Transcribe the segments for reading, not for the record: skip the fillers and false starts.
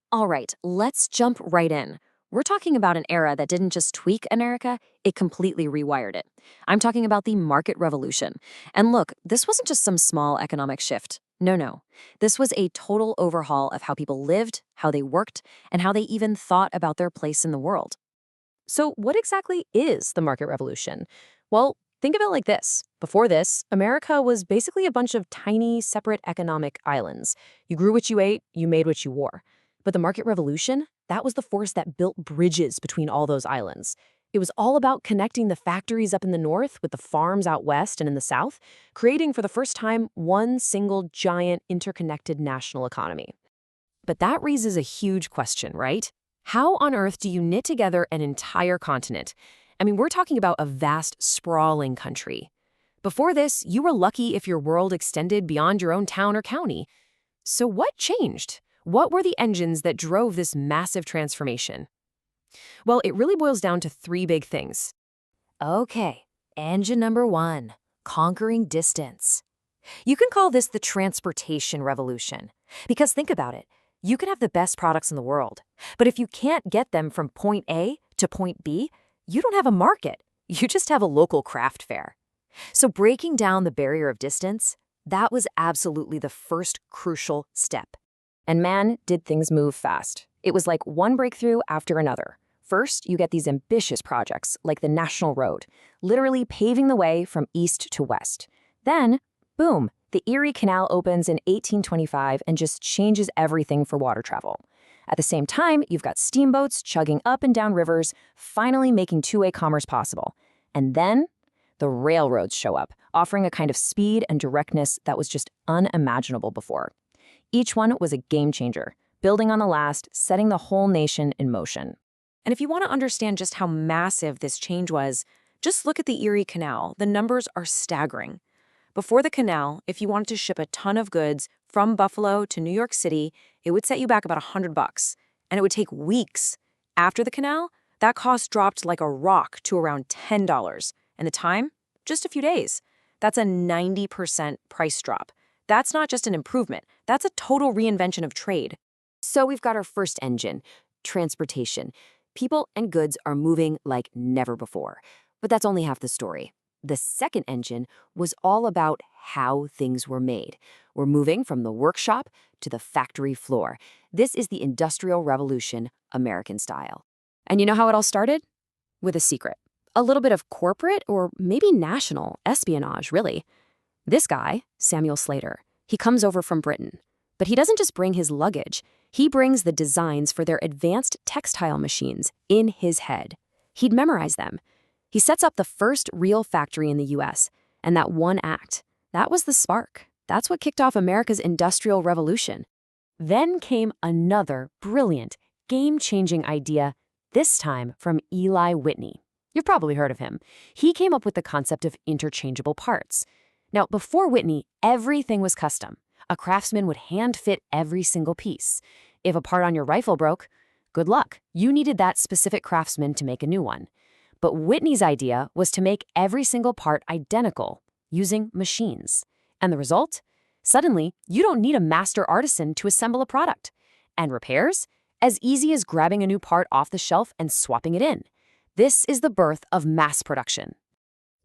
All right, let's jump right in. We're talking about an era that didn't just tweak America, it completely rewired it. I'm talking about the market revolution. And look, this wasn't just some small economic shift. No. This was a total overhaul of how people lived, how they worked, and how they even thought about their place in the world. So, what exactly is the market revolution? Well, think of it like this. Before this, America was basically a bunch of tiny, separate economic islands. You grew what you ate, you made what you wore. But the market revolution, that was the force that built bridges between all those islands. It was all about connecting the factories up in the north with the farms out west and in the south, creating for the first time one single giant interconnected national economy. But that raises a huge question, right? How on earth do you knit together an entire continent? I mean, we're talking about a vast, sprawling country. Before this, you were lucky if your world extended beyond your own town or county. So what changed? What were the engines that drove this massive transformation? Well, it really boils down to three big things. Okay, engine number one, conquering distance. You can call this the transportation revolution. Because think about it. You can have the best products in the world, but if you can't get them from point A to point B, you don't have a market. You just have a local craft fair. So breaking down the barrier of distance, that was absolutely the first crucial step. And man, did things move fast. It was like one breakthrough after another. First, you get these ambitious projects, like the National Road, literally paving the way from east to west. Then, boom, the Erie Canal opens in 1825 and just changes everything for water travel. At the same time, you've got steamboats chugging up and down rivers, finally making two-way commerce possible. And then, the railroads show up, offering a kind of speed and directness that was just unimaginable before. Each one was a game changer, building on the last, setting the whole nation in motion. And if you want to understand just how massive this change was, just look at the Erie Canal. The numbers are staggering. Before the canal, if you wanted to ship a ton of goods from Buffalo to New York City, it would set you back about $100, and it would take weeks. After the canal, that cost dropped like a rock to around $10, and the time? Just a few days. That's a 90% price drop. That's not just an improvement, that's a total reinvention of trade. So we've got our first engine, transportation. People and goods are moving like never before. But that's only half the story. The second engine was all about how things were made. We're moving from the workshop to the factory floor. This is the Industrial Revolution, American style. And you know how it all started? With a secret. A little bit of corporate or maybe national espionage, really. This guy, Samuel Slater, he comes over from Britain. But he doesn't just bring his luggage. He brings the designs for their advanced textile machines in his head. He'd memorize them. He sets up the first real factory in the US, and that one act, that was the spark. That's what kicked off America's Industrial Revolution. Then came another brilliant, game-changing idea, this time from Eli Whitney. You've probably heard of him. He came up with the concept of interchangeable parts. Now, before Whitney, everything was custom. A craftsman would hand-fit every single piece. If a part on your rifle broke, good luck. You needed that specific craftsman to make a new one. But Whitney's idea was to make every single part identical, using machines. And the result? Suddenly, you don't need a master artisan to assemble a product. And repairs? As easy as grabbing a new part off the shelf and swapping it in. This is the birth of mass production.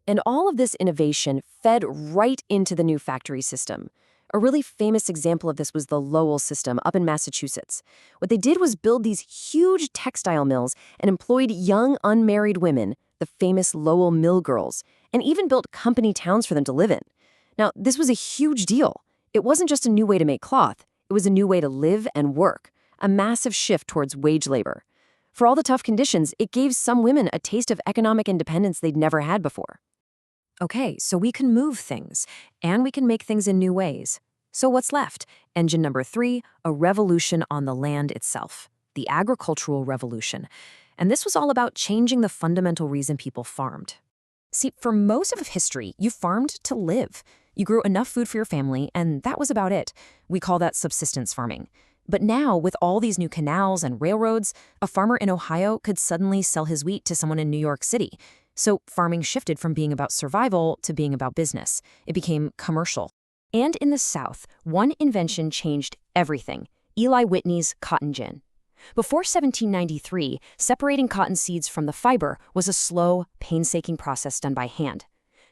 And all of this innovation fed right into the new factory system. A really famous example of this was the Lowell system up in Massachusetts. What they did was build these huge textile mills and employed young unmarried women, the famous Lowell Mill Girls, and even built company towns for them to live in. Now, this was a huge deal. It wasn't just a new way to make cloth. It was a new way to live and work, a massive shift towards wage labor. For all the tough conditions, it gave some women a taste of economic independence they'd never had before. Okay, so we can move things, and we can make things in new ways. So what's left? Engine number 3, a revolution on the land itself, the agricultural revolution. And this was all about changing the fundamental reason people farmed. See, for most of history, you farmed to live. You grew enough food for your family, and that was about it. We call that subsistence farming. But now, with all these new canals and railroads, a farmer in Ohio could suddenly sell his wheat to someone in New York City. So farming shifted from being about survival to being about business. It became commercial. And in the South, one invention changed everything: Eli Whitney's cotton gin. Before 1793, separating cotton seeds from the fiber was a slow, painstaking process done by hand.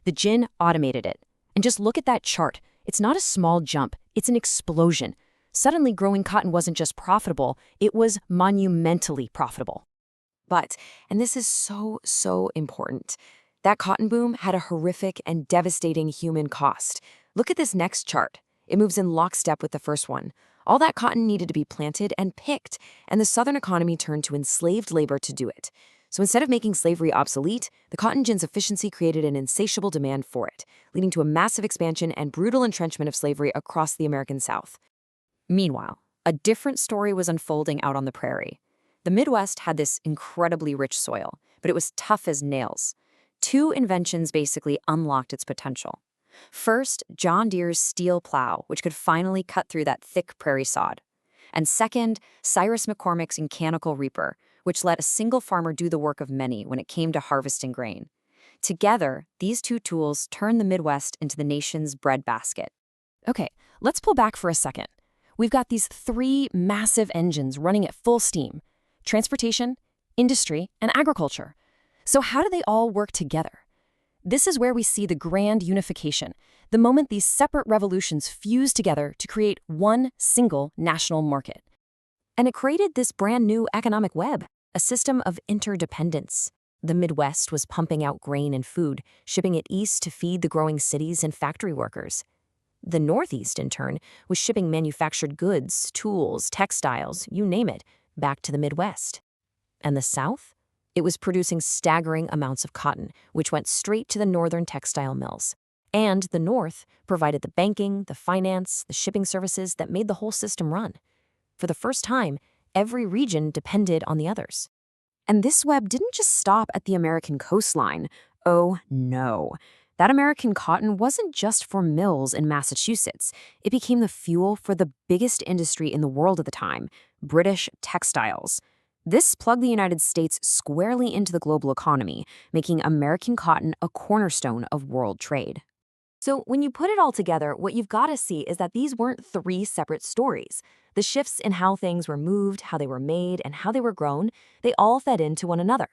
The gin automated it. And just look at that chart. It's not a small jump, it's an explosion. Suddenly, growing cotton wasn't just profitable, it was monumentally profitable. But, and this is so important, that cotton boom had a horrific and devastating human cost. Look at this next chart. It moves in lockstep with the first one. All that cotton needed to be planted and picked, and the Southern economy turned to enslaved labor to do it. So instead of making slavery obsolete, the cotton gin's efficiency created an insatiable demand for it, leading to a massive expansion and brutal entrenchment of slavery across the American South. Meanwhile, a different story was unfolding out on the prairie. The Midwest had this incredibly rich soil, but it was tough as nails. Two inventions basically unlocked its potential. First, John Deere's steel plow, which could finally cut through that thick prairie sod. And second, Cyrus McCormick's mechanical reaper, which let a single farmer do the work of many when it came to harvesting grain. Together, these two tools turned the Midwest into the nation's breadbasket. Okay, let's pull back for a second. We've got these three massive engines running at full steam: transportation, industry, and agriculture. So how do they all work together? This is where we see the grand unification, the moment these separate revolutions fuse together to create one single national market. And it created this brand new economic web, a system of interdependence. The Midwest was pumping out grain and food, shipping it east to feed the growing cities and factory workers. The Northeast, in turn, was shipping manufactured goods, tools, textiles, you name it, back to the Midwest. And the South? It was producing staggering amounts of cotton, which went straight to the northern textile mills. And the North provided the banking, the finance, the shipping services that made the whole system run. For the first time, every region depended on the others. And this web didn't just stop at the American coastline. Oh, no. That American cotton wasn't just for mills in Massachusetts. It became the fuel for the biggest industry in the world at the time, British textiles. This plugged the United States squarely into the global economy, making American cotton a cornerstone of world trade. So when you put it all together, what you've got to see is that these weren't three separate stories. The shifts in how things were moved, how they were made, and how they were grown, they all fed into one another.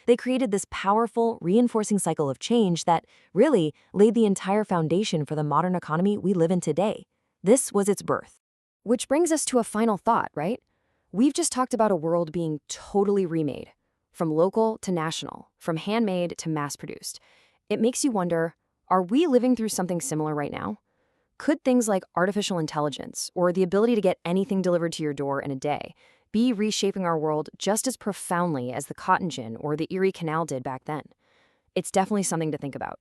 They created this powerful, reinforcing cycle of change that really laid the entire foundation for the modern economy we live in today. This was its birth. Which brings us to a final thought, right? We've just talked about a world being totally remade, from local to national, from handmade to mass-produced. It makes you wonder, are we living through something similar right now? Could things like artificial intelligence or the ability to get anything delivered to your door in a day be reshaping our world just as profoundly as the cotton gin or the Erie Canal did back then? It's definitely something to think about.